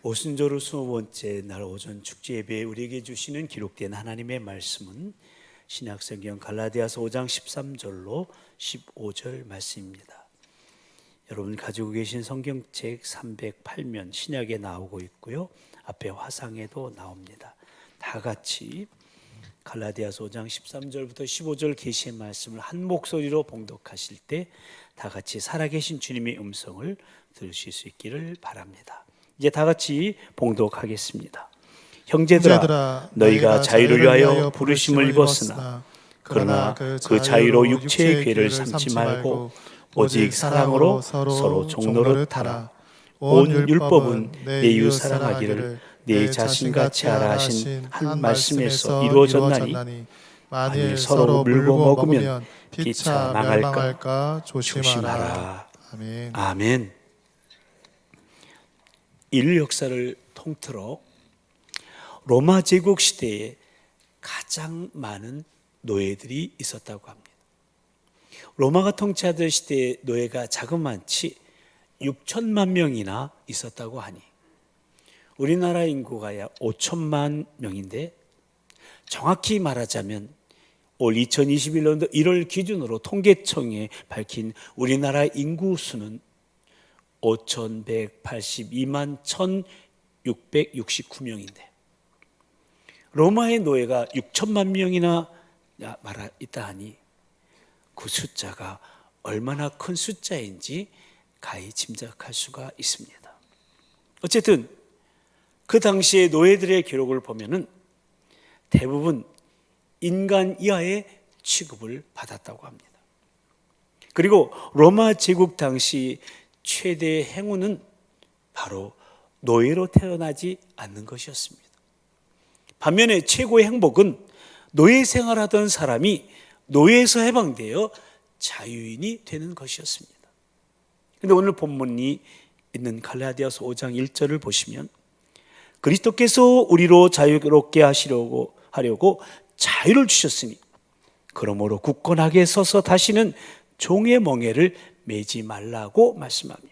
오순절 후 20번째 날 오전 축제 예배에 우리에게 주시는 기록된 하나님의 말씀은 신약성경 갈라디아서 5장 13절로 15절 말씀입니다. 여러분 가지고 계신 성경책 308면 신약에 나오고 있고요. 앞에 화상에도 나옵니다. 다 같이 갈라디아서 5장 13절부터 15절 계시의 말씀을 한 목소리로 봉독하실 때 다 같이 살아계신 주님의 음성을 들으실 수 있기를 바랍니다. 이제 다 같이 봉독하겠습니다. 형제들아, 너희가 자유를 위하여 부르심을 입었으나 그러나 그 자유로 육체의 궤를 삼지 말고 오직 사랑으로 서로 종노릇하라. 온 율법은 내 이웃 사랑하기를 내 자신같이 하라 하신 한 말씀에서 이루어졌나니 만일 서로 물고 먹으면 피차 망할까 조심하라. 아멘. 아멘. 인류 역사를 통틀어 로마 제국 시대에 가장 많은 노예들이 있었다고 합니다. 로마가 통치하던 시대에 노예가 자그마치 6천만 명이나 있었다고 하니 우리나라 인구가 약 5천만 명인데 정확히 말하자면 올 2021년도 1월 기준으로 통계청에 밝힌 우리나라 인구 수는 5,182만 1,669명인데 로마의 노예가 6천만 명이나 있다 하니 그 숫자가 얼마나 큰 숫자인지 가히 짐작할 수가 있습니다. 어쨌든 그 당시의 노예들의 기록을 보면은 대부분 인간 이하의 취급을 받았다고 합니다. 그리고 로마 제국 당시 최대의 행운은 바로 노예로 태어나지 않는 것이었습니다. 반면에 최고의 행복은 노예 생활하던 사람이 노예에서 해방되어 자유인이 되는 것이었습니다. 그런데 오늘 본문이 있는 갈라디아서 5장 1절을 보시면 그리스도께서 우리로 자유롭게 하려고 자유를 주셨으니 그러므로 굳건하게 서서 다시는 종의 멍에를 매지 말라고 말씀합니다.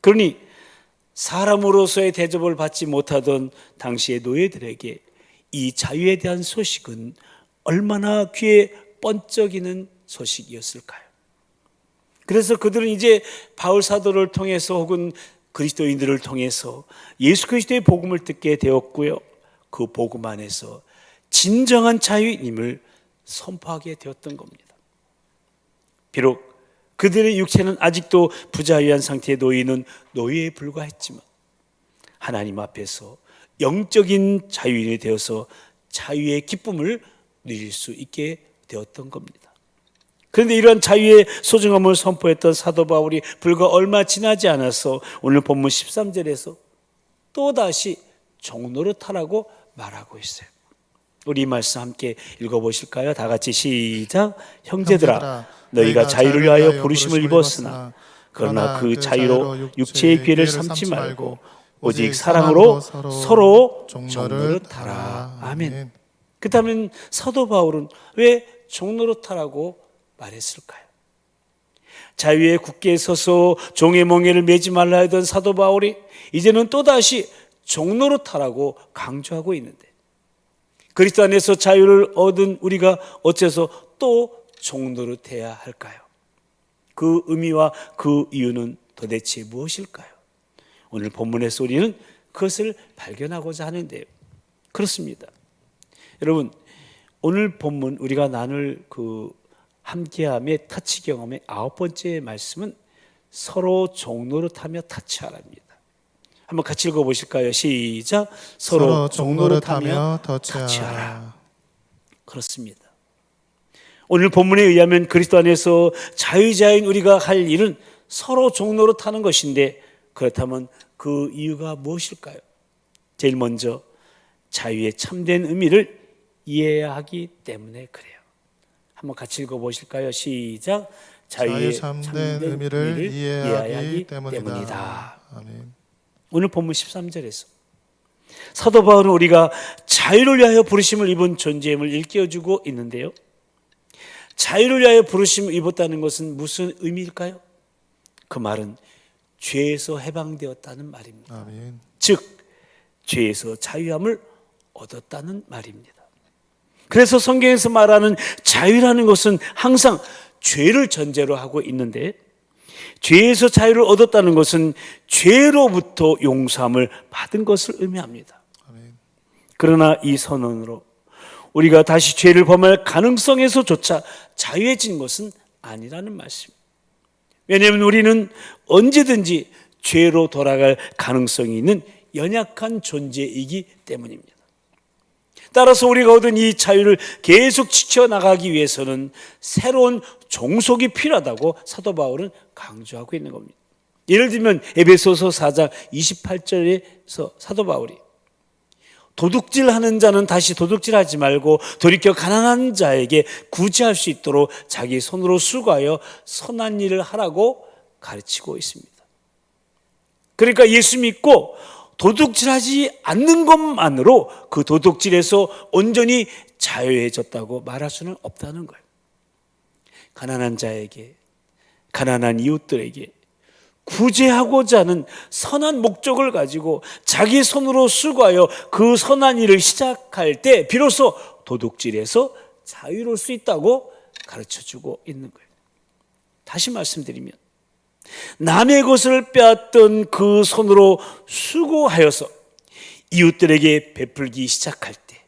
그러니 사람으로서의 대접을 받지 못하던 당시의 노예들에게 이 자유에 대한 소식은 얼마나 귀에 번쩍이는 소식이었을까요? 그래서 그들은 이제 바울 사도를 통해서 혹은 그리스도인들을 통해서 예수 그리스도의 복음을 듣게 되었고요. 그 복음 안에서 진정한 자유임을 선포하게 되었던 겁니다. 비록 그들의 육체는 아직도 부자유한 상태의 노예는 노예에 불과했지만 하나님 앞에서 영적인 자유인이 되어서 자유의 기쁨을 누릴 수 있게 되었던 겁니다. 그런데 이러한 자유의 소중함을 선포했던 사도 바울이 불과 얼마 지나지 않아서 오늘 본문 13절에서 또다시 종노릇하라고 말하고 있어요. 우리 이 말씀 함께 읽어보실까요? 다 같이 시작. 형제들아, 너희가 자유를 위하여 부르심을 입었으나 그러나 그 자유로 육체의 궤를 삼지 말고 오직 사랑으로 서로 종노릇하라. 아멘. 그렇다면 사도 바울은 왜 종노릇하라고 말했을까요? 자유에 굳게 서서 종의 멍에를 매지 말라 하던 사도 바울이 이제는 또다시 종노릇하라고 강조하고 있는데 그리스도 안에서 자유를 얻은 우리가 어째서 또 종노릇해야 할까요? 그 의미와 그 이유는 도대체 무엇일까요? 오늘 본문에서 우리는 그것을 발견하고자 하는데요. 그렇습니다. 여러분, 오늘 본문 우리가 나눌 그 함께함의 터치 경험의 9번째 말씀은 서로 종노릇하며 터치하랍니다. 한번 같이 읽어보실까요? 시작. 서로 종노릇하며 터치하라. 그렇습니다. 오늘 본문에 의하면 그리스도 안에서 자유자인 우리가 할 일은 서로 종노릇하는 것인데 그렇다면 그 이유가 무엇일까요? 제일 먼저 자유의 참된 의미를 이해해야 하기 때문에 그래요. 한번 같이 읽어보실까요? 시작. 자유의 참된 의미를 이해해야 하기 때문이다. 아멘. 오늘 본문 13절에서 사도 바울은 우리가 자유를 위하여 부르심을 입은 존재임을 일깨워주고 있는데요. 자유를 위하여 부르심을 입었다는 것은 무슨 의미일까요? 그 말은 죄에서 해방되었다는 말입니다. 아멘. 즉 죄에서 자유함을 얻었다는 말입니다. 그래서 성경에서 말하는 자유라는 것은 항상 죄를 전제로 하고 있는데, 죄에서 자유를 얻었다는 것은 죄로부터 용서함을 받은 것을 의미합니다. 아멘. 그러나 이 선언으로 우리가 다시 죄를 범할 가능성에서조차 자유해진 것은 아니라는 말씀입니다. 왜냐하면 우리는 언제든지 죄로 돌아갈 가능성이 있는 연약한 존재이기 때문입니다. 따라서 우리가 얻은 이 자유를 계속 지켜나가기 위해서는 새로운 종속이 필요하다고 사도 바울은 강조하고 있는 겁니다. 예를 들면 에베소서 4장 28절에서 사도 바울이 도둑질하는 자는 다시 도둑질하지 말고 돌이켜 가난한 자에게 구제할 수 있도록 자기 손으로 수고하여 선한 일을 하라고 가르치고 있습니다. 그러니까 예수 믿고 도둑질하지 않는 것만으로 그 도둑질에서 온전히 자유해졌다고 말할 수는 없다는 거예요. 가난한 자에게, 가난한 이웃들에게 구제하고자 하는 선한 목적을 가지고 자기 손으로 수고하여 그 선한 일을 시작할 때 비로소 도둑질에서 자유로울 수 있다고 가르쳐주고 있는 거예요. 다시 말씀드리면 남의 것을 빼앗던 그 손으로 수고하여서 이웃들에게 베풀기 시작할 때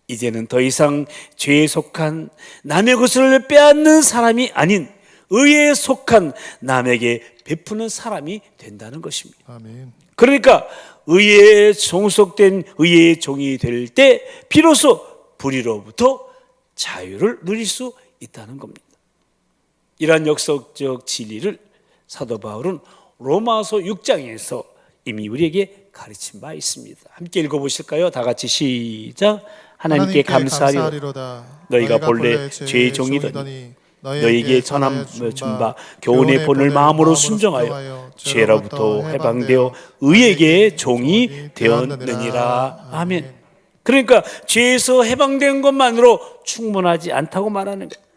이제는 더 이상 죄에 속한 남의 것을 빼앗는 사람이 아닌 의에 속한 남에게 베푸는 사람이 된다는 것입니다. 아멘. 그러니까 의에 종속된 의의 종이 될 때 비로소 불의로부터 자유를 누릴 수 있다는 겁니다. 이러한 역사적 진리를 사도 바울은 로마서 6장에서 이미 우리에게 가르친 바 있습니다. 함께 읽어보실까요? 다 같이 시작. 하나님께 감사하리로다. 너희가 본래 죄의 종이더니 너희에게 전함을 준 바 교훈의 본을 마음으로 순종하여 죄로부터 해방되어 의에게 종이 되었느니라. 아멘. 그러니까 죄에서 해방된 것만으로 충분하지 않다고 말하는 거예요.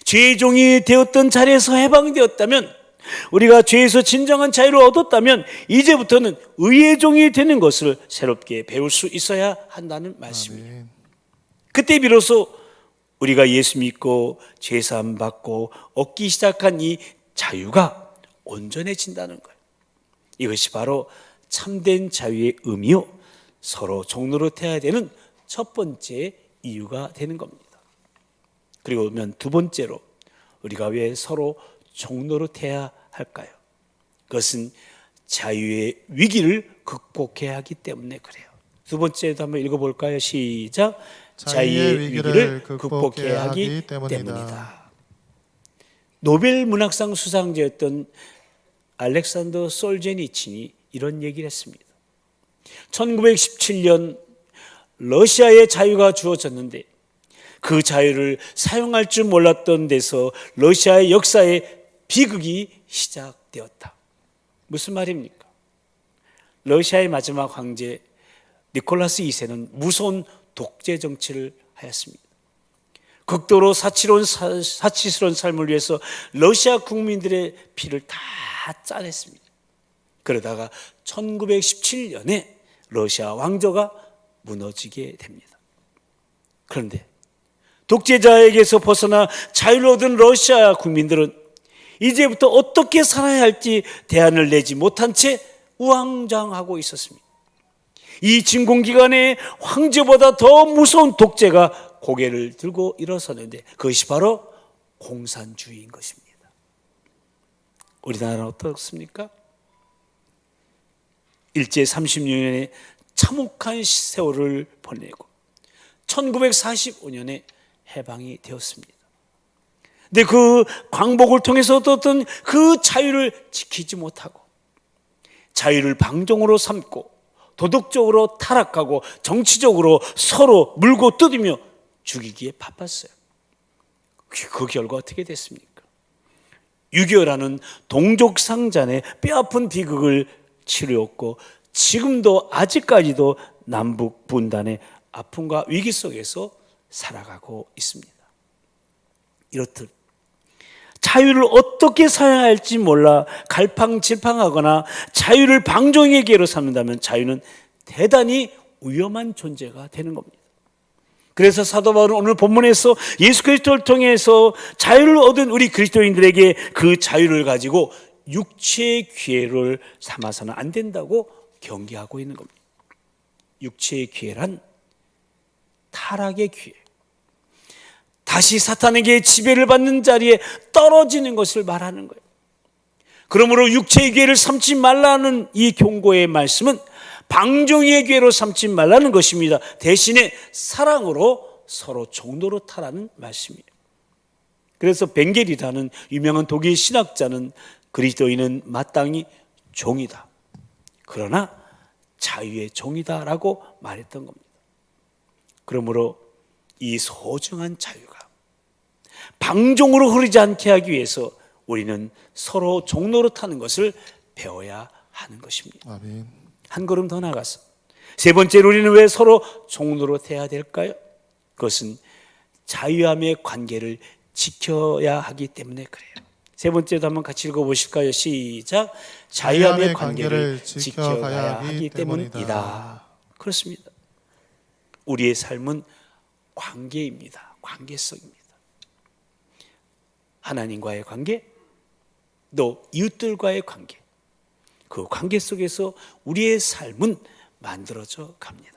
죄의 종이 되었던 자리에서 해방되었다면, 우리가 죄에서 진정한 자유를 얻었다면 이제부터는 의의 종이 되는 것을 새롭게 배울 수 있어야 한다는 말씀이에요. 아멘. 그때 비로소 우리가 예수 믿고 죄사함 받고 얻기 시작한 이 자유가 온전해진다는 거예요. 이것이 바로 참된 자유의 의미요, 서로 종로로 태워야 되는 첫 번째 이유가 되는 겁니다. 그리고 두 번째로 우리가 왜 서로 종로로 태워야 할까요? 그것은 자유의 위기를 극복해야 하기 때문에 그래요. 두 번째도 한번 읽어볼까요? 시작. 자유의 위기를 극복해야 하기 때문이다. 노벨 문학상 수상자였던 알렉산더 솔제니친이 이런 얘기를 했습니다. 1917년 러시아에 자유가 주어졌는데 그 자유를 사용할 줄 몰랐던 데서 러시아의 역사에 비극이 시작되었다. 무슨 말입니까? 러시아의 마지막 황제 니콜라스 2세는 무서운 독재 정치를 하였습니다. 극도로 사치스러운 삶을 위해서 러시아 국민들의 피를 다 짜냈습니다. 그러다가 1917년에 러시아 왕조가 무너지게 됩니다. 그런데 독재자에게서 벗어나 자유를 얻은 러시아 국민들은 이제부터 어떻게 살아야 할지 대안을 내지 못한 채 우왕좌왕하고 있었습니다. 이 진공기관의 황제보다 더 무서운 독재가 고개를 들고 일어서는데 그것이 바로 공산주의인 것입니다. 우리나라는 어떻습니까? 일제 36년의 참혹한 세월을 보내고 1945년에 해방이 되었습니다. 근데 그 광복을 통해서 얻었던 그 자유를 지키지 못하고 자유를 방종으로 삼고 도덕적으로 타락하고 정치적으로 서로 물고 뜯으며 죽이기에 바빴어요. 그 결과 어떻게 됐습니까? 6.25라는 동족상잔의 뼈아픈 비극을 치루었고 지금도 아직까지도 남북 분단의 아픔과 위기 속에서 살아가고 있습니다. 이렇듯 자유를 어떻게 사용할지 몰라 갈팡질팡하거나 자유를 방종의 기회로 삼는다면 자유는 대단히 위험한 존재가 되는 겁니다. 그래서 사도 바울은 오늘 본문에서 예수 그리스도를 통해서 자유를 얻은 우리 그리스도인들에게 그 자유를 가지고 육체의 기회를 삼아서는 안 된다고 경계하고 있는 겁니다. 육체의 기회란 타락의 기회, 다시 사탄에게 지배를 받는 자리에 떨어지는 것을 말하는 거예요. 그러므로 육체의 기회를 삼지 말라는 이 경고의 말씀은 방종의 기회로 삼지 말라는 것입니다. 대신에 사랑으로 서로 종로로 타라는 말씀이에요. 그래서 벵겔이라는 유명한 독일 신학자는 그리스도인은 마땅히 종이다, 그러나 자유의 종이다라고 말했던 겁니다. 그러므로 이 소중한 자유가 방종으로 흐르지 않게 하기 위해서 우리는 서로 종로로 타는 것을 배워야 하는 것입니다. 아멘. 한 걸음 더 나가서 세 번째로 우리는 왜 서로 종로로 태야 될까요? 그것은 자유함의 관계를 지켜야 하기 때문에 그래요. 세 번째도 한번 같이 읽어보실까요? 시작. 자유함의 관계를 지켜가야 하기 때문이다. 그렇습니다. 우리의 삶은 관계입니다. 관계성입니다. 하나님과의 관계, 또 이웃들과의 관계, 그 관계 속에서 우리의 삶은 만들어져 갑니다.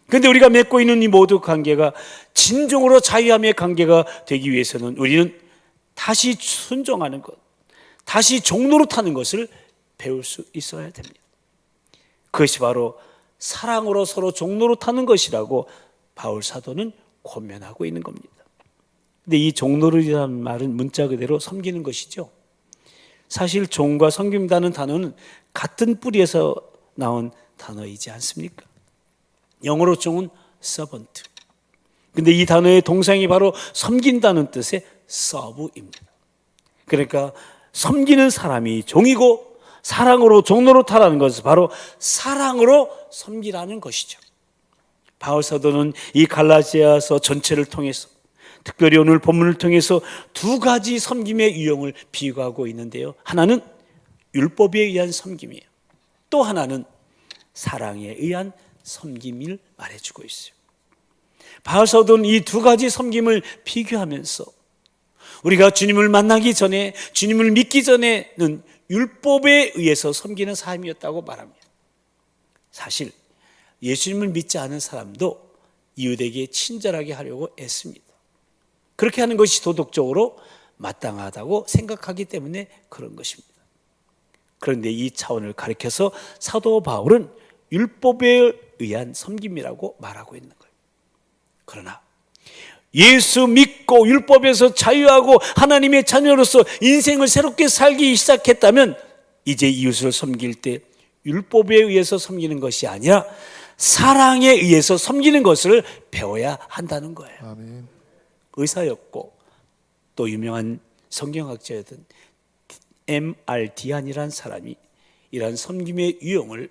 그런데 우리가 맺고 있는 이 모든 관계가 진정으로 자유함의 관계가 되기 위해서는 우리는 다시 순종하는 것, 다시 종로로 타는 것을 배울 수 있어야 됩니다. 그것이 바로 사랑으로 서로 종로로 타는 것이라고 바울 사도는 권면하고 있는 겁니다. 근데 이 종로라는 말은 문자 그대로 섬기는 것이죠. 사실 종과 섬긴다는 단어는 같은 뿌리에서 나온 단어이지 않습니까? 영어로 종은 servant. 근데 이 단어의 동사이 바로 섬긴다는 뜻의 serve입니다. 그러니까 섬기는 사람이 종이고 사랑으로 종로로 타라는 것은 바로 사랑으로 섬기라는 것이죠. 바울 사도는 이 갈라디아서 전체를 통해서, 특별히 오늘 본문을 통해서 두 가지 섬김의 유형을 비유하고 있는데요. 하나는 율법에 의한 섬김이에요. 또 하나는 사랑에 의한 섬김을 말해주고 있어요. 바울 사도는 이 두 가지 섬김을 비교하면서 우리가 주님을 만나기 전에, 주님을 믿기 전에는 율법에 의해서 섬기는 삶이었다고 말합니다. 사실 예수님을 믿지 않은 사람도 이웃에게 친절하게 하려고 애씁니다. 그렇게 하는 것이 도덕적으로 마땅하다고 생각하기 때문에 그런 것입니다. 그런데 이 차원을 가리켜서 사도 바울은 율법에 의한 섬김이라고 말하고 있는 거예요. 그러나 예수 믿고 율법에서 자유하고 하나님의 자녀로서 인생을 새롭게 살기 시작했다면 이제 이웃을 섬길 때 율법에 의해서 섬기는 것이 아니라 사랑에 의해서 섬기는 것을 배워야 한다는 거예요. 아멘. 의사였고 또 유명한 성경학자였던 M.R. 디안이라는 사람이 이러한 섬김의 유형을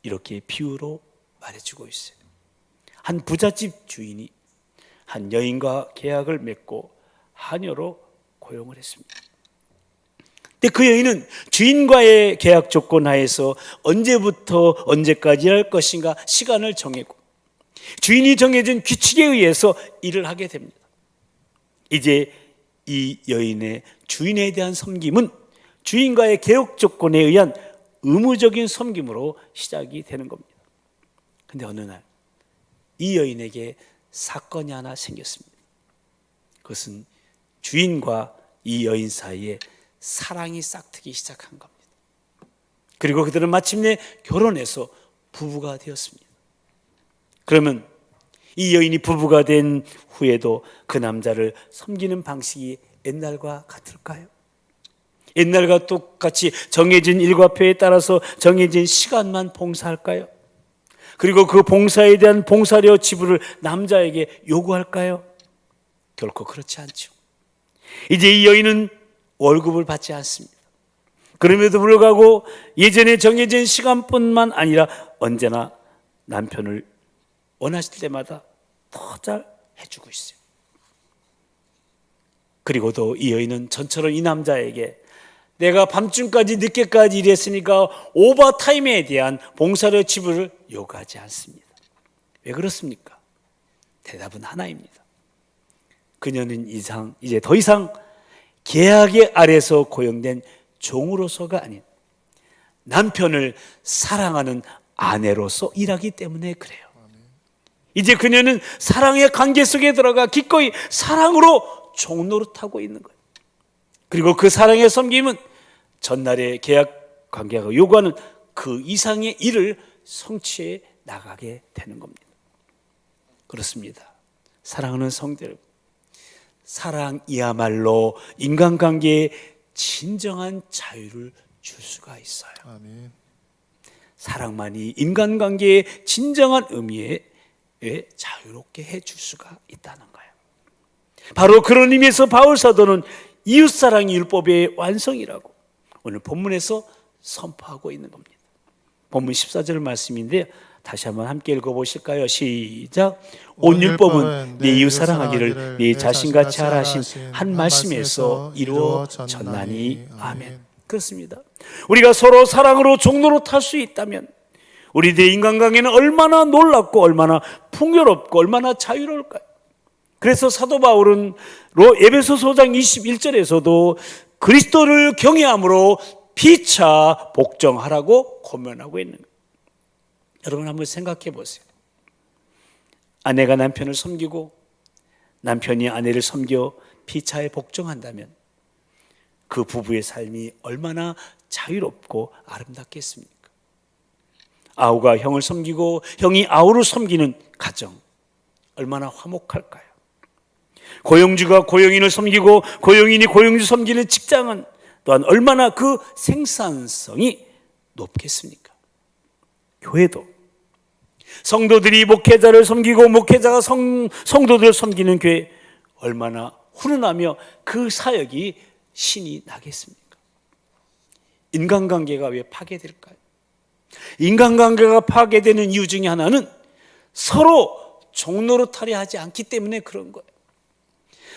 이렇게 비유로 말해주고 있어요. 한 부잣집 주인이 한 여인과 계약을 맺고 하녀로 고용을 했습니다. 근데 그 여인은 주인과의 계약 조건 하에서 언제부터 언제까지 할 것인가 시간을 정했고 주인이 정해진 규칙에 의해서 일을 하게 됩니다. 이제 이 여인의 주인에 대한 섬김은 주인과의 계약 조건에 의한 의무적인 섬김으로 시작이 되는 겁니다. 그런데 어느 날 이 여인에게 사건이 하나 생겼습니다. 그것은 주인과 이 여인 사이에 사랑이 싹트기 시작한 겁니다. 그리고 그들은 마침내 결혼해서 부부가 되었습니다. 그러면 이 여인이 부부가 된 후에도 그 남자를 섬기는 방식이 옛날과 같을까요? 옛날과 똑같이 정해진 일과표에 따라서 정해진 시간만 봉사할까요? 그리고 그 봉사에 대한 봉사료 지불을 남자에게 요구할까요? 결코 그렇지 않죠. 이제 이 여인은 월급을 받지 않습니다. 그럼에도 불구하고 예전에 정해진 시간뿐만 아니라 언제나 남편을 원하실 때마다 더 잘 해주고 있어요. 그리고도 이 여인은 전처럼 이 남자에게 내가 밤중까지 늦게까지 일했으니까 오버타임에 대한 봉사료 지불을 요구하지 않습니다. 왜 그렇습니까? 대답은 하나입니다. 그녀는 이제 더 이상 계약의 아래서 고용된 종으로서가 아닌 남편을 사랑하는 아내로서 일하기 때문에 그래요. 이제 그녀는 사랑의 관계 속에 들어가 기꺼이 사랑으로 종노릇하고 있는 거예요. 그리고 그 사랑의 섬김은 전날의 계약 관계가 요구하는 그 이상의 일을 성취해 나가게 되는 겁니다. 그렇습니다. 사랑하는 성도 여러분, 사랑이야말로 인간관계에 진정한 자유를 줄 수가 있어요. 아멘. 사랑만이 인간관계의 진정한 의미에 자유롭게 해줄 수가 있다는 거예요. 바로 그런 의미에서 바울 사도는 이웃사랑이 율법의 완성이라고 오늘 본문에서 선포하고 있는 겁니다. 본문 14절 말씀인데요, 다시 한번 함께 읽어보실까요? 시작. 온 율법은 네 이웃 사랑하기를 네 자신같이 하라 하신 한 말씀에서 이루어졌나니. 아멘. 그렇습니다. 우리가 서로 사랑으로 종노릇할 수 있다면 우리들의 인간관계는 얼마나 놀랍고 얼마나 풍요롭고 얼마나 자유로울까요? 그래서 사도 바울은 에베소서 5장 21절에서도 그리스도를 경외함으로 피차 복종하라고 권면하고 있는 거예요. 여러분 한번 생각해 보세요. 아내가 남편을 섬기고 남편이 아내를 섬겨 피차에 복종한다면 그 부부의 삶이 얼마나 자유롭고 아름답겠습니까? 아우가 형을 섬기고 형이 아우를 섬기는 가정 얼마나 화목할까요? 고용주가 고용인을 섬기고 고용인이 고용주 섬기는 직장은 또한 얼마나 그 생산성이 높겠습니까? 교회도 성도들이 목회자를 섬기고 목회자가 성도들을 섬기는 교회 얼마나 훈훈하며 그 사역이 신이 나겠습니까? 인간관계가 왜 파괴될까요? 인간관계가 파괴되는 이유 중에 하나는 서로 종노릇하려 하지 않기 때문에 그런 거예요.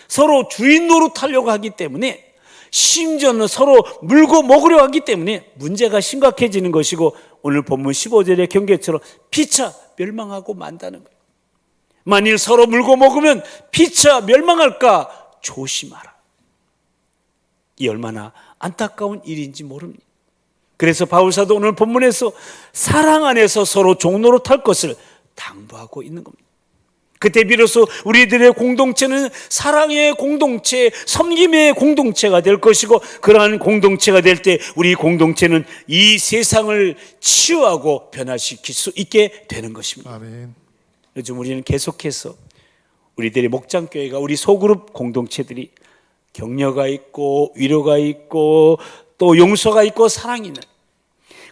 서로 주인 노릇하려고 하기 때문에, 심지어는 서로 물고 먹으려 하기 때문에 문제가 심각해지는 것이고, 오늘 본문 15절의 경계처럼 피차 멸망하고 만다는 거예요. 만일 서로 물고 먹으면 피차 멸망할까 조심하라. 이 얼마나 안타까운 일인지 모릅니다. 그래서 바울사도 오늘 본문에서 사랑 안에서 서로 종노릇할 것을 당부하고 있는 겁니다. 그때 비로소 우리들의 공동체는 사랑의 공동체, 섬김의 공동체가 될 것이고, 그러한 공동체가 될 때 우리 공동체는 이 세상을 치유하고 변화시킬 수 있게 되는 것입니다. 아멘. 요즘 우리는 계속해서 우리들의 목장교회가, 우리 소그룹 공동체들이 격려가 있고 위로가 있고 또 용서가 있고 사랑이 있는,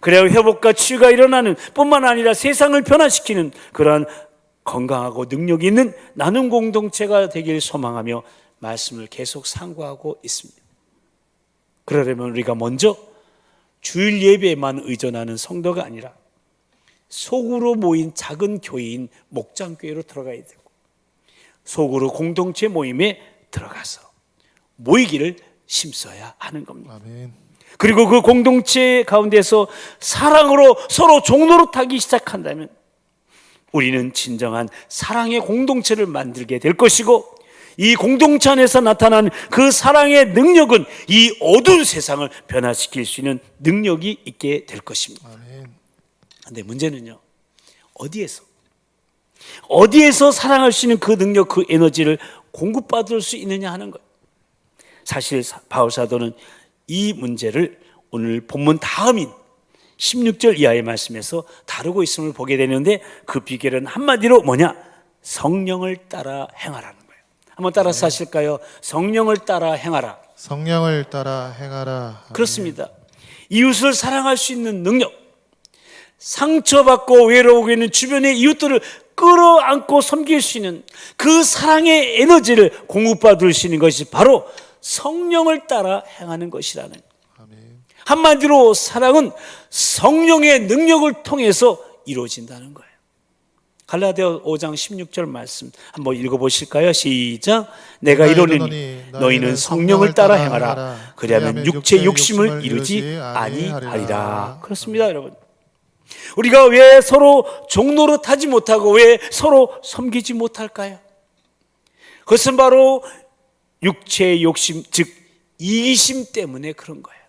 그래야 회복과 치유가 일어나는 뿐만 아니라 세상을 변화시키는 그러한 건강하고 능력이 있는 나눔 공동체가 되길 소망하며 말씀을 계속 상고하고 있습니다. 그러려면 우리가 먼저 주일 예배에만 의존하는 성도가 아니라 속으로 모인 작은 교회인 목장교회로 들어가야 되고, 속으로 공동체 모임에 들어가서 모이기를 심써야 하는 겁니다. 아멘. 그리고 그 공동체 가운데서 사랑으로 서로 종노릇하기 시작한다면 우리는 진정한 사랑의 공동체를 만들게 될 것이고, 이 공동체 안에서 나타난 그 사랑의 능력은 이 어두운 세상을 변화시킬 수 있는 능력이 있게 될 것입니다. 아멘. 그런데 문제는요, 어디에서 사랑할 수 있는 그 능력, 그 에너지를 공급받을 수 있느냐 하는 거예요. 사실 바울 사도는 이 문제를 오늘 본문 다음인 16절 이하의 말씀에서 다루고 있음을 보게 되는데, 그 비결은 한마디로 뭐냐? 성령을 따라 행하라는 거예요. 한번 따라서 하실까요? 성령을 따라 행하라. 성령을 따라 행하라. 아멘. 그렇습니다. 이웃을 사랑할 수 있는 능력, 상처받고 외로우고 있는 주변의 이웃들을 끌어안고 섬길 수 있는 그 사랑의 에너지를 공급받을 수 있는 것이 바로 성령을 따라 행하는 것이라는, 아멘. 한마디로 사랑은 성령의 능력을 통해서 이루어진다는 거예요. 갈라디아 5장 16절 말씀 한번 읽어보실까요? 시작. 내가 이르노니 너희는 성령을 따라 행하라. 그리하면 육체의 욕심을 이루지 아니하리라. 그렇습니다, 여러분. 우리가 왜 서로 종노릇하지 못하고 왜 서로 섬기지 못할까요? 그것은 바로 육체의 욕심, 즉 이기심 때문에 그런 거예요.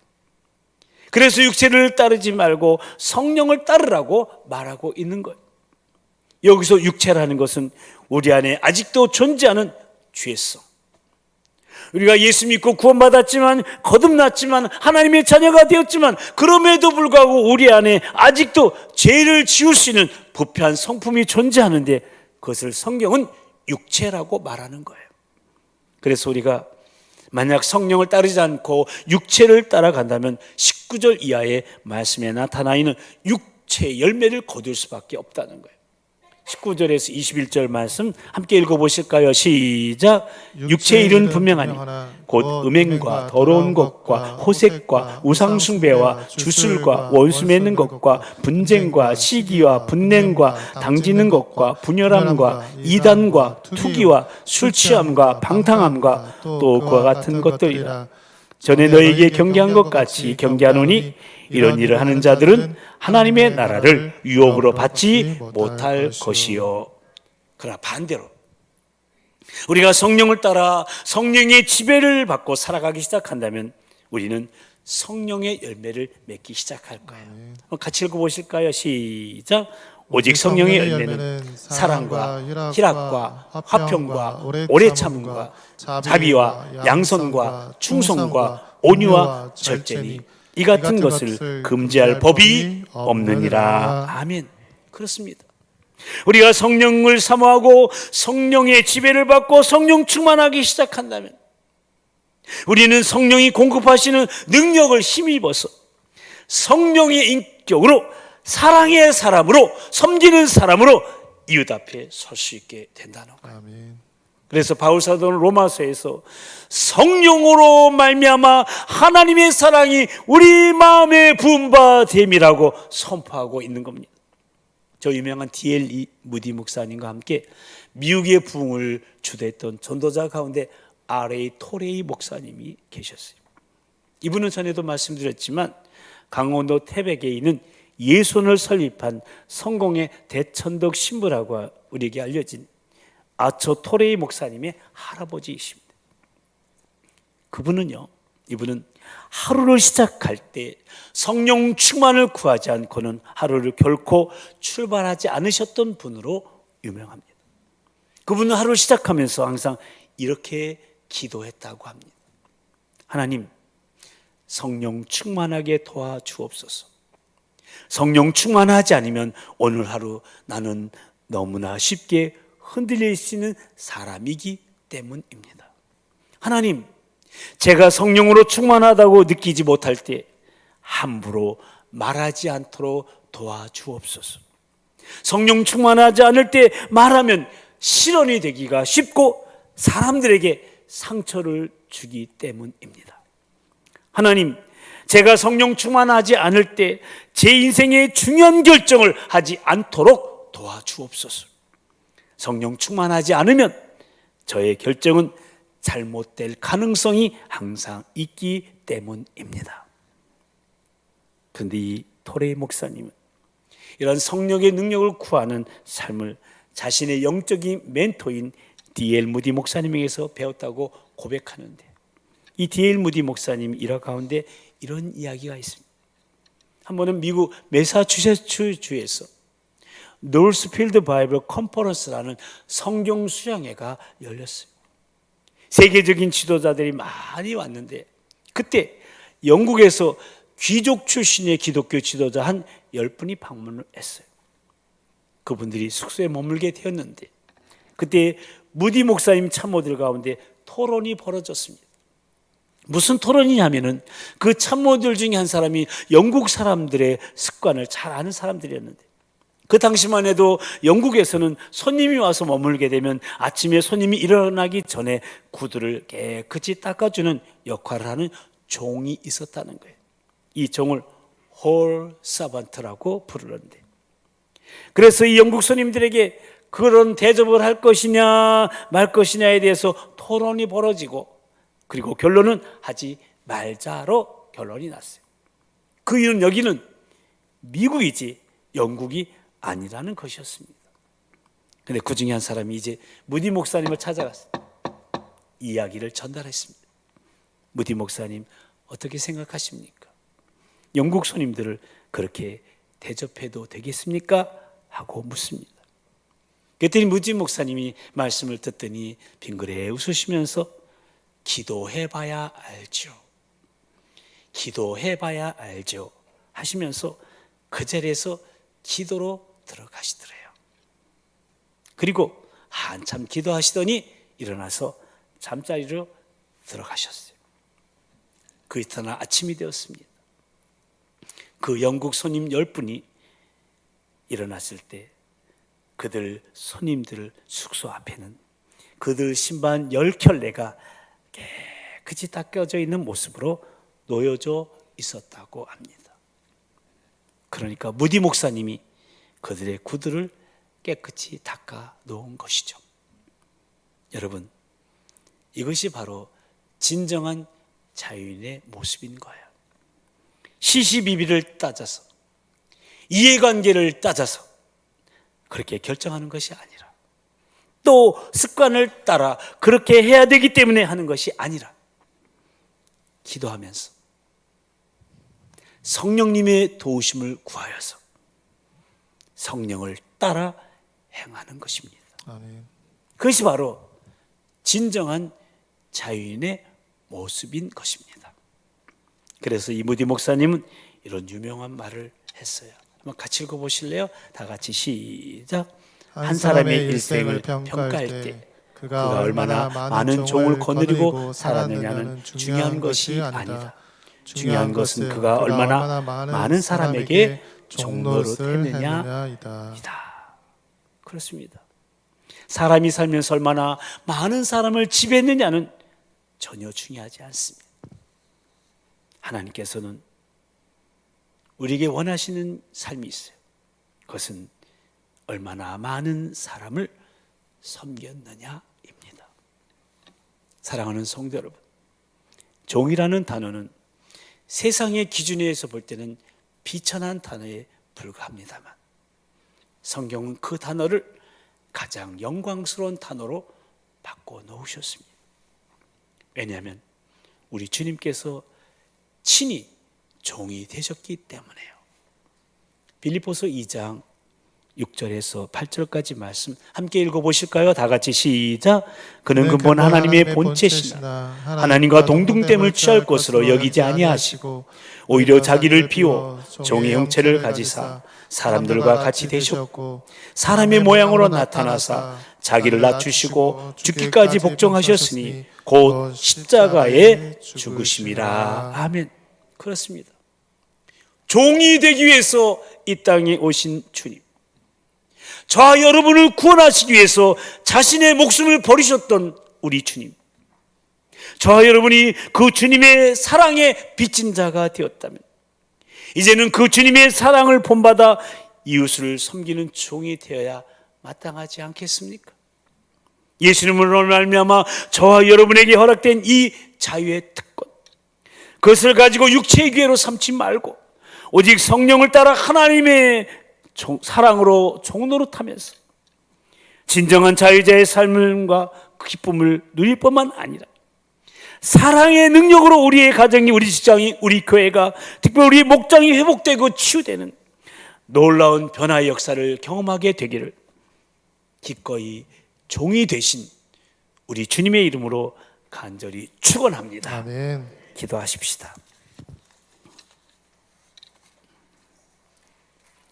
그래서 육체를 따르지 말고 성령을 따르라고 말하고 있는 거예요. 여기서 육체라는 것은 우리 안에 아직도 존재하는 죄성. 우리가 예수 믿고 구원받았지만, 거듭났지만, 하나님의 자녀가 되었지만, 그럼에도 불구하고 우리 안에 아직도 죄를 지울 수 있는 부패한 성품이 존재하는데, 그것을 성경은 육체라고 말하는 거예요. 그래서 우리가 만약 성령을 따르지 않고 육체를 따라간다면 19절 이하의 말씀에 나타나 있는 육체의 열매를 거둘 수밖에 없다는 거예요. 19절에서 21절 말씀 함께 읽어보실까요? 시작. 육체의 일은 분명하니 곧 음행과 더러운 것과 호색과 우상숭배와 주술과 원수 맺는 것과 분쟁과 시기와 분냄과 당지는 것과 분열함과 이단과 투기와 술취함과 방탕함과 또 그와 같은 것들이라. 전에 너에게 경계한 것 같이 경계하노니 이런 일을 하는 자들은 하나님의 나라를 유업으로 받지 못할 것이요. 그러나 반대로 우리가 성령을 따라 성령의 지배를 받고 살아가기 시작한다면 우리는 성령의 열매를 맺기 시작할 거예요. 같이 읽어보실까요? 시작. 오직 성령의 열매는 사랑과 희락과 화평과 오래 참음과 자비와 양선과 충성과 온유와 절제니 이 같은 것을 금지할 법이 없느니라. 아멘. 그렇습니다. 우리가 성령을 사모하고 성령의 지배를 받고 성령 충만하기 시작한다면 우리는 성령이 공급하시는 능력을 힘입어서 성령의 인격으로 사랑의 사람으로 섬기는 사람으로 이웃 앞에 설 수 있게 된다는 거예요. 아멘. 그래서 바울 사도는 로마서에서 성령으로 말미암아 하나님의 사랑이 우리 마음에 부은 바 됨이라고 선포하고 있는 겁니다. 저 유명한 D.L. 무디 목사님과 함께 미국의 부흥을 주도했던 전도자 가운데 R.A. 토레이 목사님이 계셨어요. 이분은 전에도 말씀드렸지만 강원도 태백에 있는 예손을 설립한 성공의 대천덕 신부라고 우리에게 알려진 아처 토레이 목사님의 할아버지이십니다. 이분은 하루를 시작할 때 성령 충만을 구하지 않고는 하루를 결코 출발하지 않으셨던 분으로 유명합니다. 그분은 하루를 시작하면서 항상 이렇게 기도했다고 합니다. 하나님, 성령 충만하게 도와주옵소서. 성령 충만하지 않으면 오늘 하루 나는 너무나 쉽게 흔들릴 수 있는 사람이기 때문입니다. 하나님, 제가 성령으로 충만하다고 느끼지 못할 때 함부로 말하지 않도록 도와주옵소서. 성령 충만하지 않을 때 말하면 실언이 되기가 쉽고 사람들에게 상처를 주기 때문입니다. 하나님, 제가 성령 충만하지 않을 때 제 인생의 중요한 결정을 하지 않도록 도와주옵소서. 성령 충만하지 않으면 저의 결정은 잘못될 가능성이 항상 있기 때문입니다. 그런데 이 토레이 목사님은 이런 성령의 능력을 구하는 삶을 자신의 영적인 멘토인 D.L. 무디 목사님에게서 배웠다고 고백하는데, 이 D.L. 무디 목사님 일화 가운데 이런 이야기가 있습니다. 한 번은 미국 매사추세츠주에서 노스필드 바이블 컨퍼런스라는 성경 수양회가 열렸어요. 세계적인 지도자들이 많이 왔는데 그때 영국에서 귀족 출신의 기독교 지도자 한 10분이 방문을 했어요. 그분들이 숙소에 머물게 되었는데 그때 무디 목사님 참모들 가운데 토론이 벌어졌습니다. 무슨 토론이냐면은 그 참모들 중에 한 사람이 영국 사람들의 습관을 잘 아는 사람들이었는데, 그 당시만 해도 영국에서는 손님이 와서 머물게 되면 아침에 손님이 일어나기 전에 구두를 깨끗이 닦아주는 역할을 하는 종이 있었다는 거예요. 이 종을 홀 서번트라고 부르는데, 그래서 이 영국 손님들에게 그런 대접을 할 것이냐 말 것이냐에 대해서 토론이 벌어지고, 그리고 결론은 하지 말자로 결론이 났어요. 그 이유는 여기는 미국이지 영국이 아니라는 것이었습니다. 그런데 그 중에 한 사람이 이제 무디 목사님을 찾아갔어요. 이야기를 전달했습니다. 무디 목사님, 어떻게 생각하십니까? 영국 손님들을 그렇게 대접해도 되겠습니까? 하고 묻습니다. 그랬더니 무디 목사님이 말씀을 듣더니 빙그레 웃으시면서 기도해봐야 알죠. 기도해봐야 알죠 하시면서 그 자리에서 기도로 들어가시더래요. 그리고 한참 기도하시더니 일어나서 잠자리로 들어가셨어요. 그 이튿날 아침이 되었습니다. 그 영국 손님 10분이 일어났을 때 그들 손님들 숙소 앞에는 그들 신발 10켤레가 깨끗이 닦여져 있는 모습으로 놓여져 있었다고 합니다. 그러니까 무디 목사님이 그들의 구두를 깨끗이 닦아 놓은 것이죠. 여러분, 이것이 바로 진정한 자유인의 모습인 거예요. 시시비비를 따져서, 이해관계를 따져서 그렇게 결정하는 것이 아니라, 또 습관을 따라 그렇게 해야 되기 때문에 하는 것이 아니라, 기도하면서 성령님의 도우심을 구하여서 성령을 따라 행하는 것입니다. 아멘. 그것이 바로 진정한 자유인의 모습인 것입니다. 그래서 이 무디 목사님은 이런 유명한 말을 했어요. 한번 같이 읽어보실래요? 다 같이 시작. 한 사람의 일생을 평가할 때 그가 얼마나 많은 종을 거느리고 살았느냐는 중요한 것이 아니다. 중요한 것은 그가 얼마나 많은 사람에게 종노릇 했느냐이다. 그렇습니다. 사람이 살면서 얼마나 많은 사람을 지배했느냐는 전혀 중요하지 않습니다. 하나님께서는 우리에게 원하시는 삶이 있어요. 그것은 얼마나 많은 사람을 섬겼느냐입니다. 사랑하는 성도 여러분, 종이라는 단어는 세상의 기준에 의해서 볼 때는 비천한 단어에 불과합니다만, 성경은 그 단어를 가장 영광스러운 단어로 바꿔 놓으셨습니다. 왜냐하면 우리 주님께서 친히 종이 되셨기 때문에요. 빌립보서 2장 6절에서 8절까지 말씀 함께 읽어보실까요? 다 같이 시작. 그는 근본 하나님의 본체시나 하나님과 동등됨을 취할 것으로 여기지 아니하시고 오히려 자기를 비워 종의 형체를 가지사 사람들과 같이 되셨고 사람의 모양으로 나타나사 자기를 낮추시고 죽기까지 복종하셨으니 곧 십자가에 죽으심이라. 아멘. 그렇습니다. 종이 되기 위해서 이 땅에 오신 주님, 저와 여러분을 구원하시기 위해서 자신의 목숨을 버리셨던 우리 주님, 저와 여러분이 그 주님의 사랑에 빚진 자가 되었다면 이제는 그 주님의 사랑을 본받아 이웃을 섬기는 종이 되어야 마땅하지 않겠습니까? 예수님으로 말미암아 저와 여러분에게 허락된 이 자유의 특권, 그것을 가지고 육체의 기회로 삼지 말고 오직 성령을 따라 하나님의 사랑으로 종노릇하면서 진정한 자유자의 삶과 기쁨을 누릴 뿐만 아니라 사랑의 능력으로 우리의 가정이, 우리 직장이, 우리 교회가, 특별히 우리 목장이 회복되고 치유되는 놀라운 변화의 역사를 경험하게 되기를 기꺼이 종이 되신 우리 주님의 이름으로 간절히 축원합니다. 아멘. 기도하십시다.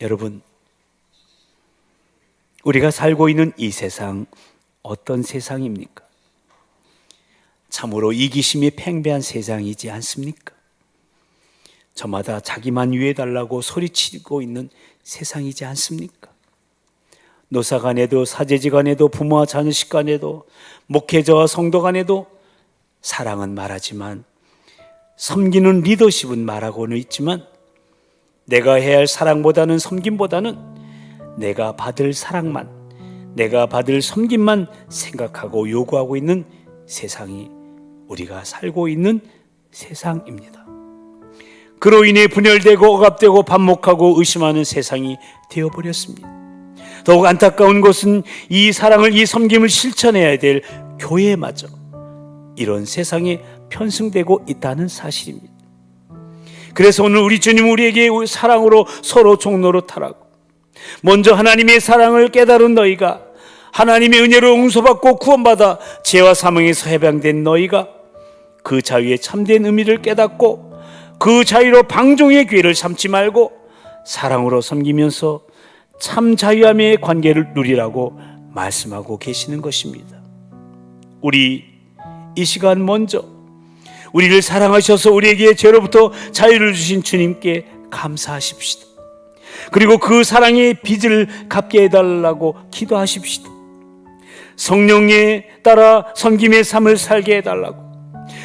여러분, 우리가 살고 있는 이 세상 어떤 세상입니까? 참으로 이기심이 팽배한 세상이지 않습니까? 저마다 자기만 위해달라고 소리치고 있는 세상이지 않습니까? 노사 간에도 사제지 간에도 부모와 자녀식 간에도 목회자와 성도 간에도 사랑은 말하지만 섬기는 리더십은 말하고는 있지만 내가 해야 할 사랑보다는 섬김보다는 내가 받을 사랑만, 내가 받을 섬김만 생각하고 요구하고 있는 세상이 우리가 살고 있는 세상입니다. 그로 인해 분열되고 억압되고 반목하고 의심하는 세상이 되어버렸습니다. 더욱 안타까운 것은 이 사랑을, 이 섬김을 실천해야 될 교회마저 이런 세상에 편승되고 있다는 사실입니다. 그래서 오늘 우리 주님 우리에게 사랑으로 서로 종로로 타라고, 먼저 하나님의 사랑을 깨달은 너희가, 하나님의 은혜로 용서받고 구원받아 죄와 사망에서 해방된 너희가 그 자유의 참된 의미를 깨닫고 그 자유로 방종의 기회를 삼지 말고 사랑으로 섬기면서 참 자유함의 관계를 누리라고 말씀하고 계시는 것입니다. 우리 이 시간 먼저 우리를 사랑하셔서 우리에게 죄로부터 자유를 주신 주님께 감사하십시다. 그리고 그 사랑의 빚을 갚게 해달라고 기도하십시다. 성령에 따라 섬김의 삶을 살게 해달라고,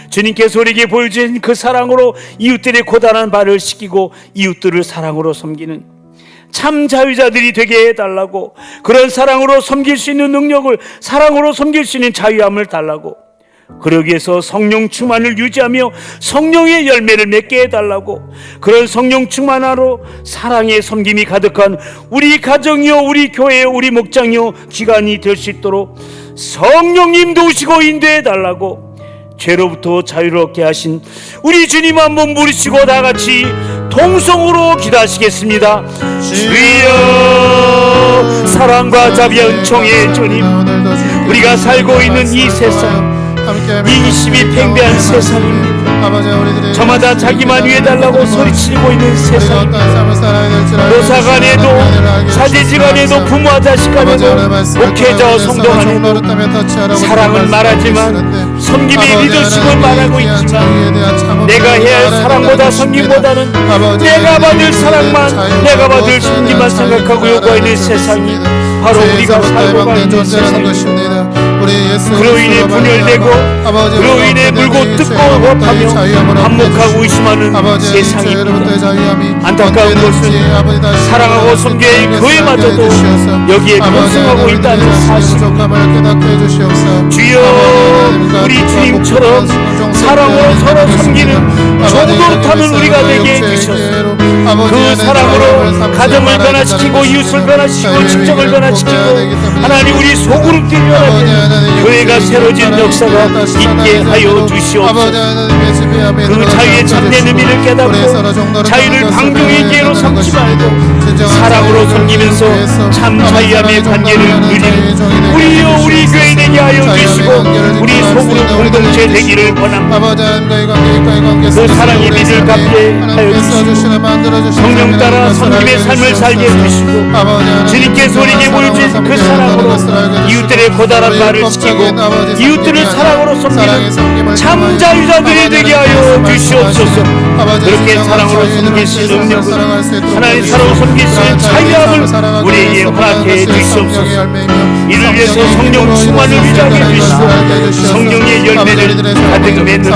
주님께서 우리에게 보여주신 그 사랑으로 이웃들의 고단한 발을 씻기고 이웃들을 사랑으로 섬기는 참 자유자들이 되게 해달라고, 그런 사랑으로 섬길 수 있는 능력을, 사랑으로 섬길 수 있는 자유함을 달라고, 그러기 위해서 성령 충만을 유지하며 성령의 열매를 맺게 해달라고, 그런 성령 충만하로 사랑의 섬김이 가득한 우리 가정이요, 우리 교회요, 우리 목장이요, 기관이 될 수 있도록 성령님 도우시고 인도해달라고, 죄로부터 자유롭게 하신 우리 주님 한번 부르시고 다 같이 동성으로 기도하시겠습니다. 주여, 사랑과 자비와 은총의 주님, 우리가 살고 있는 이 세상, 이기심이 팽배한 세상입니다. 저마다 자기만 위해 달라고 소리치고 있는 세상입니다. 노사 간에도, 사제지 간에도, 부모와 자식 간에도, 목회자와 성도 간에도 사랑을 말하지만 섬김의 리더십을 말하고 있지만, 내가 해야 할 사랑보다 섬김보다는 내가 받을 사랑만, 내가 받을 섬김만 생각하고 요구하는 세상이 바로 우리가 살고 가는 세상입니다. 그로 인해 분열되고, 그로 인해 물고 뜯고 억압하며 반목하고 의심하는 세상입니다. 안타까운 것은 사랑하고 섬겨야 할 교회마저도 여기에 편승하고 있다는 사실. 주여, 우리 주님처럼 사랑으로 서로 섬기는 종도로 타는 우리가 되게 해주셔서 그 사랑으로 가정을 변화시키고, 이웃을 변화시키고, 직장을 변화시키고, 하나님 우리 소그룹들이 변화되는 교회가 새로진 역사가 있게 하여 주시옵소서. 그 자유의 참된 의미를 깨닫고 자유를 방종의 기회로 삼지 말고 사랑으로 섬기면서 참 자유함의 관계를 누리는 우리여, 우리 교회 되게 하여 주시고 우리 소그룹 공동체 되기를 원합니다. 그 사랑의 빚을 갚게 하여 주시고 성령 따라 섬김의 삶을 살게 해주시고, 주님께서 우리에게 보여주신 그 사랑으로 이웃들의 고단한 말을 지키고 이웃들을 사랑으로 섬기는 참 자유자들이 되게 하여 주시옵소서. 그렇게 사랑으로 섬길 수 있는 능력을, 하나님 사랑으로 섬길 수 있는 자유함을 우리에게 허락해 주시옵소서. 이를 위해서 성령 충만을 유지하게 해주시고 성령의 열매를 가득 맺는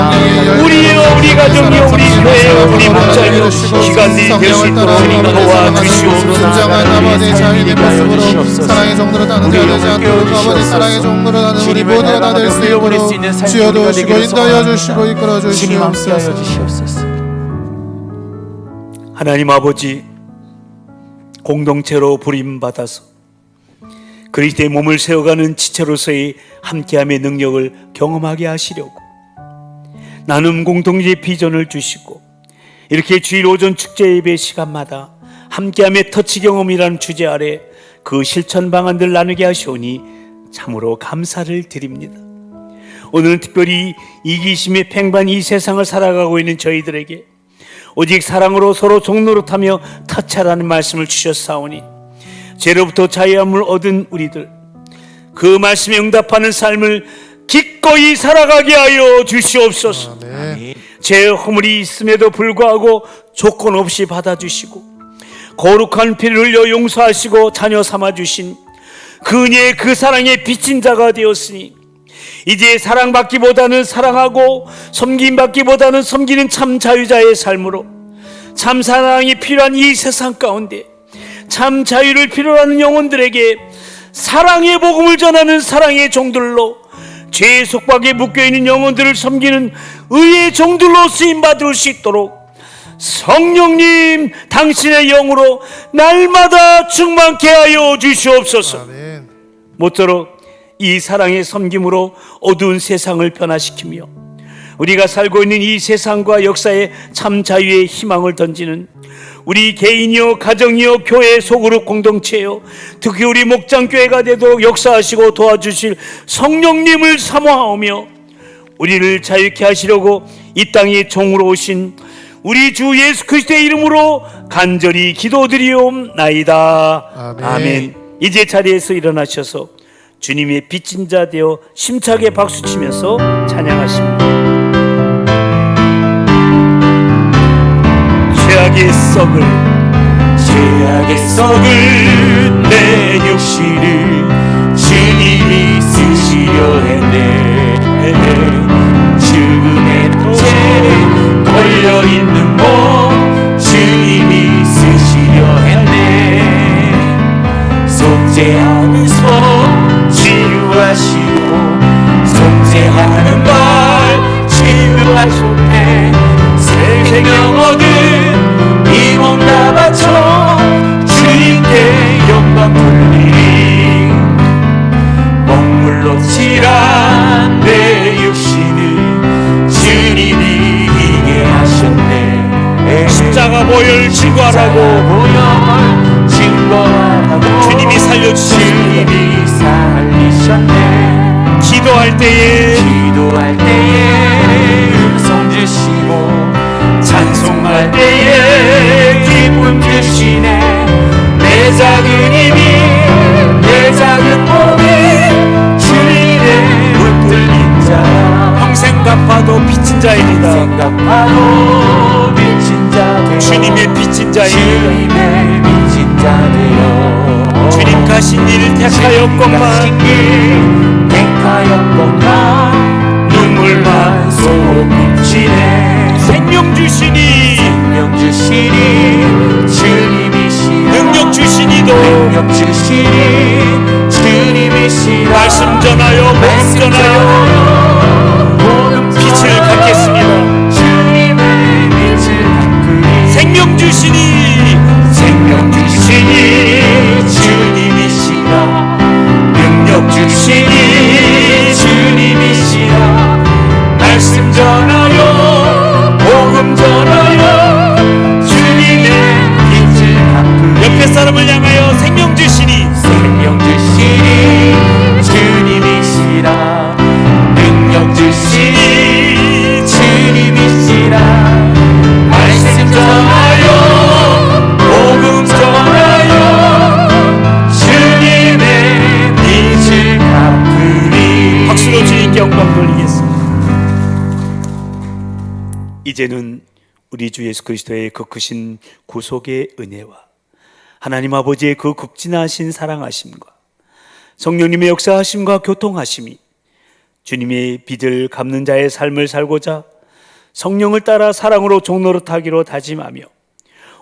우리여, 우리 가정이여, 우리 교회여, 우리 목자여, 기관들이 될 수 있도록 도와주시옵소서. 아버지 자유의 모습으로 사랑의 정도로 단절되지 않도록 아버지 사랑의 정도로 나는 우리 모두가 다 될 수 있도록 주여 도우시고 인도하여 주시고 이끌어 주시옵소서. 하나님 아버지, 공동체로 부림받아서 그리스도의 몸을 세워가는 지체로서의 함께함의 능력을 경험하게 하시려고 나눔 공동체의 비전을 주시고, 이렇게 주일 오전 축제 예배 시간마다 함께함의 터치 경험이라는 주제 아래 그 실천 방안들 나누게 하시오니 참으로 감사를 드립니다. 오늘은 특별히 이기심의 팽배한 이 세상을 살아가고 있는 저희들에게 오직 사랑으로 서로 종노릇하며 터치하라는 말씀을 주셨사오니, 죄로부터 자유함을 얻은 우리들, 그 말씀에 응답하는 삶을 기꺼이 살아가게 하여 주시옵소서. 죄 허물이 있음에도 불구하고 조건 없이 받아주시고 거룩한 피를 흘려 용서하시고 자녀 삼아주신 그 은혜의 그 사랑의 빚진 자가 되었으니, 이제 사랑받기보다는 사랑하고 섬김받기보다는 섬기는 참 자유자의 삶으로 참 사랑이 필요한 이 세상 가운데 참 자유를 필요로 하는 영혼들에게 사랑의 복음을 전하는 사랑의 종들로, 죄의 속박에 묶여있는 영혼들을 섬기는 의의 종들로 쓰임받을 수 있도록 성령님 당신의 영으로 날마다 충만케 하여 주시옵소서. 아멘. 모쪼록 이 사랑의 섬김으로 어두운 세상을 변화시키며 우리가 살고 있는 이 세상과 역사에 참 자유의 희망을 던지는 우리 개인이요 가정이요 교회 소그룹 공동체요 특히 우리 목장교회가 되도록 역사하시고 도와주실 성령님을 사모하며 우리를 자유케 하시려고 이 땅에 종으로 오신 우리 주 예수 그리스도의 이름으로 간절히 기도드리옵나이다. 아멘. 아멘. 이제 자리에서 일어나셔서 주님의 빚진 자 되어 심차게 박수치면서 찬양하십니다. 죄악의 썩을 내 육신을 주님이 쓰시려 했네. 죽음의 죄 걸려있는 몸 주님이 쓰시려 했네. 속죄하는 손 치유하시고 속죄하는 발 치유하셨네. 새 생명 얻은 이 몸 다 바쳐 주님께 영광 돌리리. 먹물로 칠한 내 육신을 주님이 이기게 하셨네. 십자가 보혈 증거하라고 주님이 살려주셨습니다. 주님이 살리셨네. 기도할 때에 음성 주시고 찬송할 때에 기쁨 주시네. 내 작은 힘이 내 작은 몸이 주님의 붙들린 자 평생 갚아도 빚진 자입니다. 주님의 빚진 자입니다. 주님 가신 일 택하였건만 눈물만 쏟으시네. 생명 주시니 주님이시라. 능력 주시니도 말씀 전하여 복음 전하여 빛을 갖겠습니다. 생명 주시니 주님이시라. 능력 주시니 주님이시라. 말씀 전하여 복음 전하여 주님의 빛을 갚으리. 옆에 사람을 향하여 생명 주시니 주님이시라. 능력 주시니 주님이시라. 말씀 전하여 복음 전하여 주님의 빛을 갚으리. 박수로 주님께 영광 돌리겠습니다. 이제는 우리 주 예수 그리스도의 그 크신 구속의 은혜와 하나님 아버지의 그 극진하신 사랑하심과 성령님의 역사하심과 교통하심이 주님의 빚을 갚는 자의 삶을 살고자 성령을 따라 사랑으로 종노릇하기로 다짐하며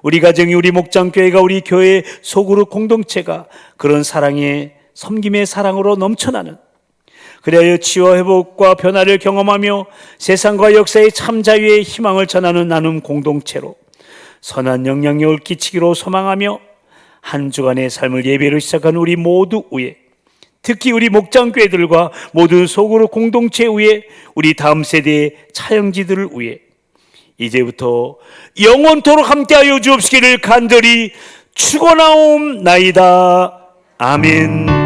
우리 가정이 우리 목장교회가 우리 교회 소그룹 공동체가 그런 사랑의 섬김의 사랑으로 넘쳐나는 그리하여 치유와 회복과 변화를 경험하며 세상과 역사의 참 자유의 희망을 전하는 나눔 공동체로 선한 영향력을 끼치기로 소망하며 한 주간의 삶을 예배로 시작한 우리 모두 위에 특히 우리 목장교회들과 모든 소그룹 공동체 위에 우리 다음 세대의 차영지들을 위해 이제부터 영원토록 함께하여 주옵시기를 간절히 축원하옵나이다. 아멘.